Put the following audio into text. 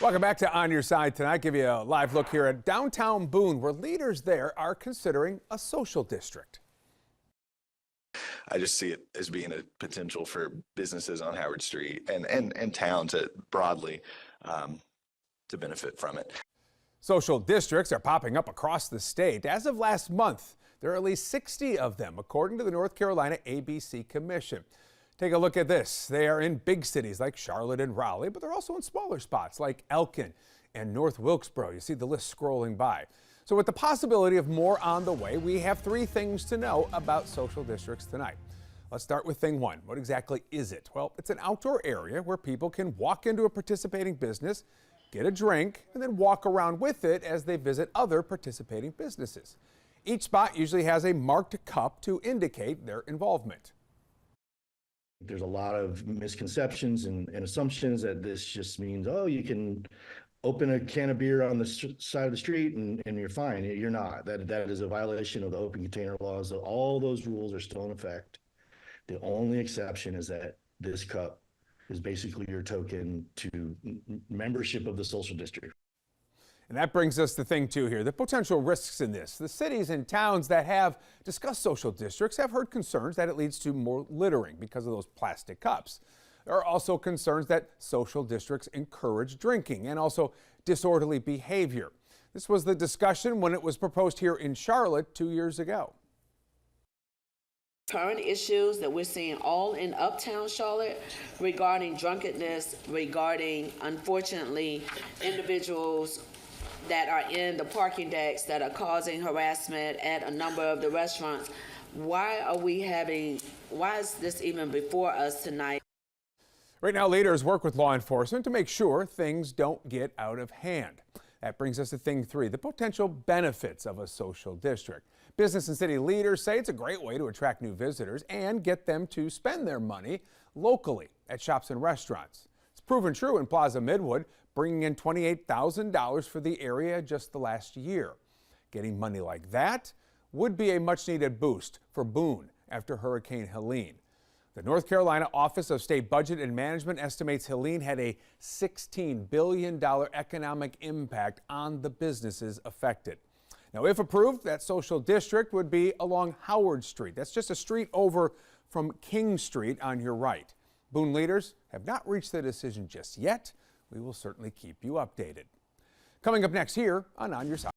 Welcome back to On Your Side tonight. Give you a live look here at downtown Boone, where leaders there are considering a social district. I just see it as being a potential for businesses on Howard Street and town to broadly to benefit from it. Social districts are popping up across the state. As of last month, there are at least 60 of them, according to the North Carolina ABC Commission. Take a look at this. They are in big cities like Charlotte and Raleigh, but they're also in smaller spots like Elkin and North Wilkesboro. You see the list scrolling by. So with the possibility of more on the way, we have three things to know about social districts tonight. Let's start with thing one. What exactly is it? Well, it's an outdoor area where people can walk into a participating business, get a drink, and then walk around with it as they visit other participating businesses. Each spot usually has a marked cup to indicate their involvement. There's a lot of misconceptions and assumptions that this just means, oh, you can open a can of beer on the side of the street and you're fine. You're not. That is a violation of the open container laws. All those rules are still in effect. The only exception is that this cup is basically your token to membership of the social district. And that brings us to thing two here, the potential risks in this. The cities and towns that have discussed social districts have heard concerns that it leads to more littering because of those plastic cups. There are also concerns that social districts encourage drinking and also disorderly behavior. This was the discussion when it was proposed here in Charlotte 2 years ago. Current issues that we're seeing all in uptown Charlotte regarding drunkenness, regarding, unfortunately, individuals that are in the parking decks that are causing harassment at a number of the restaurants. Why is this even before us tonight? Right now, leaders work with law enforcement to make sure things don't get out of hand. That brings us to thing three, the potential benefits of a social district. Business and city leaders say it's a great way to attract new visitors and get them to spend their money locally at shops and restaurants. It's proven true in Plaza Midwood, bringing in $28,000 for the area just the last year. Getting money like that would be a much-needed boost for Boone after Hurricane Helene. The North Carolina Office of State Budget and Management estimates Helene had a $16 billion economic impact on the businesses affected. Now, if approved, that social district would be along Howard Street. That's just a street over from King Street on your right. Boone leaders have not reached the decision just yet. We will certainly keep you updated. Coming up next here on Your Side.